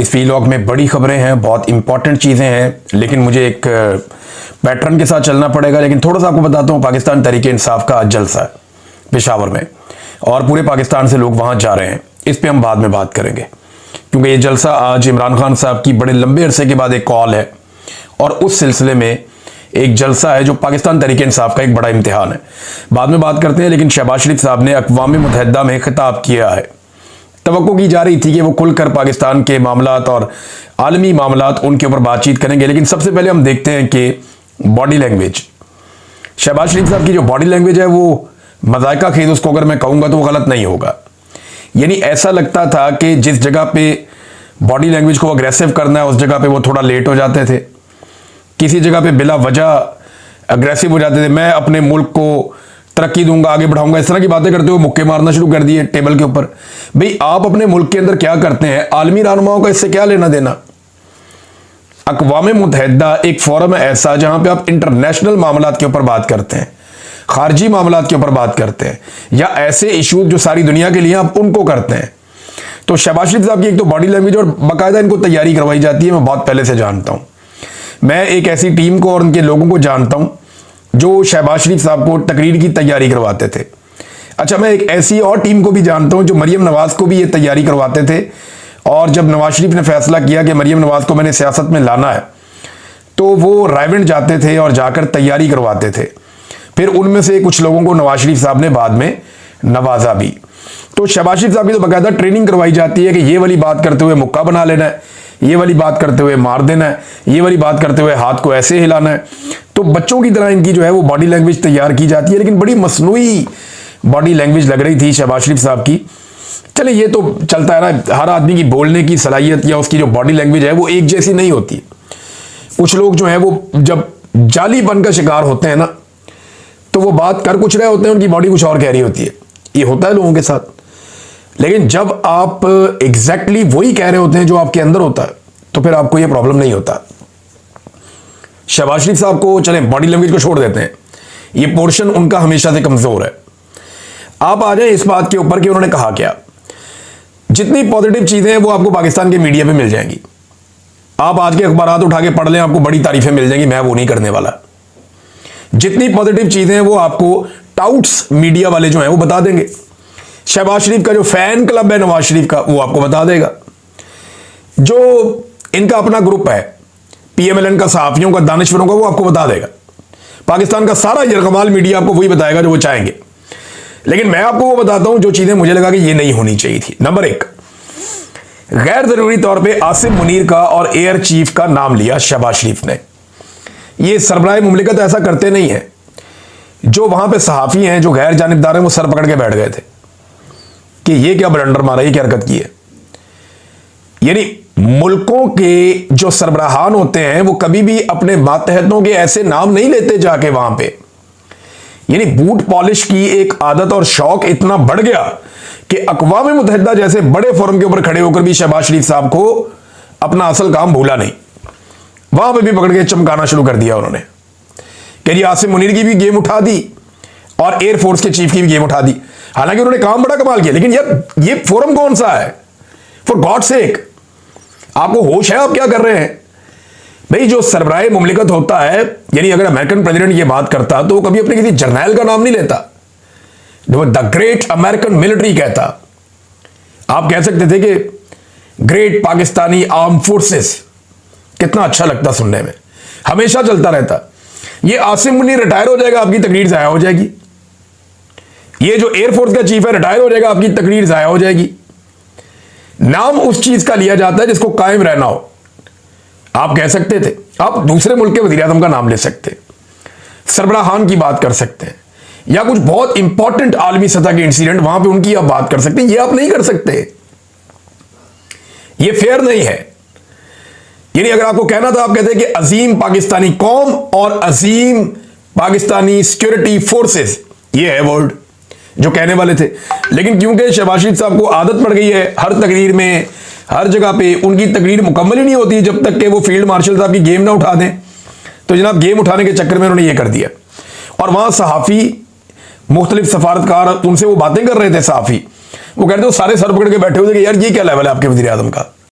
इस वीलॉग में बड़ी खबरें हैं, बहुत इंपॉर्टेंट चीज़ें हैं, लेकिन मुझे एक पैटर्न के साथ चलना पड़ेगा। लेकिन थोड़ा सा आपको बताता हूँ, पाकिस्तान तहरीक इंसाफ का आज जलसा है पेशावर में और पूरे पाकिस्तान से लोग वहाँ जा रहे हैं। इस पर हम बाद में बात करेंगे, क्योंकि ये जलसा आज इमरान खान साहब की बड़े लंबे अरसे के बाद एक कॉल है और उस सिलसिले में एक जलसा है जो पाकिस्तान तहरीक इंसाफ का एक बड़ा इम्तिहान है। बाद में बात करते हैं। लेकिन शहबाज शरीफ साहब ने अक़वाम मुत्तहिदा में खिताब किया है। तवक्को की जा रही थी कि वो खुलकर पाकिस्तान के मामलात और आलमी मामलात उनके ऊपर बातचीत करेंगे। लेकिन सबसे पहले हम देखते हैं कि बॉडी लैंग्वेज, शहबाज शरीफ साहब की जो बॉडी लैंग्वेज है वो मज़ाइका खेज, उसको अगर मैं कहूँगा तो वो गलत नहीं होगा। यानी ऐसा लगता था कि जिस जगह पे बॉडी लैंग्वेज को अग्रेसिव करना है उस जगह पे वो थोड़ा लेट हो जाते थे, किसी जगह पे बिला वजह अग्रेसिव हो जाते थे। मैं अपने मुल्क को तरक्की दूंगा, आगे बढ़ाऊंगा, इस तरह की बातें करते हुए मुक्के मारना शुरू कर दिए टेबल के ऊपर। भाई आप अपने मुल्क के अंदर क्या करते हैं, आलमी रहनुमाओं का इससे क्या लेना देना। अक़वाम मुत्तहिदा एक फोरम है ऐसा जहां पे आप इंटरनेशनल मामलात के ऊपर बात करते हैं, खारजी मामलात के ऊपर बात करते हैं, या ऐसे इशूज जो सारी दुनिया के लिए आप उनको करते हैं। तो शहबाज शरीफ साहब की एक तो बॉडी लैंग्वेज और बाकायदा इनको तैयारी करवाई जाती है। मैं बहुत पहले से जानता हूं, मैं एक ऐसी टीम को और उनके लोगों को जानता हूं जो शहबाज शरीफ साहब को तकरीर की तैयारी करवाते थे। अच्छा, मैं एक ऐसी और टीम को भी जानता हूं जो मरियम नवाज को भी ये तैयारी करवाते थे। और जब नवाज शरीफ ने फैसला किया कि मरियम नवाज को मैंने सियासत में लाना है, तो वो रायवेंड जाते थे और जाकर तैयारी करवाते थे। फिर उनमें से कुछ लोगों को नवाज शरीफ साहब ने बाद में नवाजा भी। तो शहबाज शरीफ साहब की तो बाकायदा ट्रेनिंग करवाई जाती है कि ये वाली बात करते हुए मुक्का बना लेना है, ये वाली बात करते हुए मार देना है, ये वाली बात करते हुए हाथ को ऐसे हिलाना है। तो बच्चों की तरह इनकी जो है वो बॉडी लैंग्वेज तैयार की जाती है। लेकिन बड़ी मसनूई बॉडी लैंग्वेज लग रही थी शहबाज शरीफ साहब की। चले, ये तो चलता है ना, हर आदमी की बोलने की सलाहियत या उसकी जो बॉडी लैंग्वेज है वो एक जैसी नहीं होती। कुछ लोग जो है वो जब जालीपन का शिकार होते हैं ना, तो वो बात कर कुछ रहे होते हैं, उनकी बॉडी कुछ और कह रही होती है। ये होता है लोगों के साथ। लेकिन जब आप एग्जैक्टली वही कह रहे होते हैं जो आपके अंदर होता है, तो फिर आपको ये प्रॉब्लम नहीं होता। शहबाज शरीफ साहब को चलें, बॉडी लैंग्वेज को छोड़ देते हैं, ये पोर्शन उनका हमेशा से कमजोर है। आप आ जाए इस बात के ऊपर कि उन्होंने कहा क्या। जितनी पॉजिटिव चीजें हैं वो आपको पाकिस्तान के मीडिया पे मिल जाएंगी। आप आज के अखबारात उठा के पढ़ लें, आपको बड़ी तारीफें मिल जाएंगी। मैं वो नहीं करने वाला। जितनी पॉजिटिव चीजें हैं वो आपको टाउट्स मीडिया वाले जो हैं वो बता देंगे। शहबाज शरीफ का जो फैन क्लब है नवाज शरीफ का, वो आपको बता देगा। जो इनका अपना ग्रुप है PMLN का, सहाफियों का, दानिश्वरों का, वो आपको बता देगा। पाकिस्तान का सारा यरगमाल मीडिया आपको वही बताएगा जो वो चाहेंगे। लेकिन मैं आपको वो बताता हूं जो चीजें मुझे लगा कि ये नहीं होनी चाहिए थी। नंबर 1, गैर जरूरी तौर पे आसिम मुनीर का और एयर चीफ का नाम लिया शहबाज शरीफ ने। ये सरबराह मुमलिकत ऐसा करते नहीं है। जो वहां पे सहाफी हैं, जो गैर जानिबदार हैं, वो सर पकड़ के बैठ गए थे कि ये क्या ब्लंडर मारा, ये क्या हरकत की है। यानी मुल्कों के जो सरबराहान होते हैं वो कभी भी अपने मातहतों के ऐसे नाम नहीं लेते जाके वहां पे। यानी बूट पॉलिश की एक आदत और शौक इतना बढ़ गया कि अक़वाम मुत्तहिदा जैसे बड़े फोरम के ऊपर खड़े होकर भी शहबाज शरीफ साहब को अपना असल काम भूला नहीं। वहां पे भी पकड़ के चमकाना शुरू कर दिया उन्होंने कि जी आसिम मुनीर की भी गेम उठा दी और एयरफोर्स के चीफ की भी गेम उठा दी। हालांकि उन्होंने काम बड़ा कमाल किया, लेकिन यार ये फोरम कौन सा है, फॉर गॉड सेक। आपको होश है आप क्या कर रहे हैं भाई। जो सरबराह मुमलिकत होता है, यानी अगर अमेरिकन प्रेसिडेंट ये बात करता तो वो कभी अपने किसी जर्नैल का नाम नहीं लेता, द ग्रेट अमेरिकन मिलिट्री कहता। आप कह सकते थे कि ग्रेट पाकिस्तानी आर्म फोर्सेस, कितना अच्छा लगता सुनने में, हमेशा चलता रहता। ये आसिम मुनीर रिटायर हो जाएगा, आपकी तकरीर जाया हो जाएगी। ये जो एयरफोर्स का चीफ है रिटायर हो जाएगा, आपकी तकरीर जाया हो जाएगी। नाम उस चीज का लिया जाता है जिसको कायम रहना हो। आप कह सकते थे, आप दूसरे मुल्क के वज़ीर आज़म का नाम ले सकते, सरबराहान की बात कर सकते हैं, या कुछ बहुत इंपॉर्टेंट आलमी सतह के इंसिडेंट वहां पे उनकी आप बात कर सकते हैं। ये आप नहीं कर सकते, ये फेयर नहीं है। यानी अगर आपको कहना था, आप कहते कि अजीम पाकिस्तानी कौम और अजीम पाकिस्तानी सिक्योरिटी फोर्सेस, ये है वर्ड जो कहने वाले थे। लेकिन क्योंकि शहबाज शरीफ साहब को आदत पड़ गई है हर तकरीर में, हर जगह पे उनकी तकरीर मुकम्मल ही नहीं होती जब तक कि वो फील्ड मार्शल साहब की गेम ना उठा दें। तो जनाब गेम उठाने के चक्कर में उन्होंने ये कर दिया। और वहां सहाफ़ी, मुख्तलिफ सफारतकार, उनसे वो बातें कर रहे थे सहाफ़ी, वो कहते थे सारे सर पकड़ के बैठे हुए थे कि यार ये क्या लेवल है आपके वज़ीर आज़म का।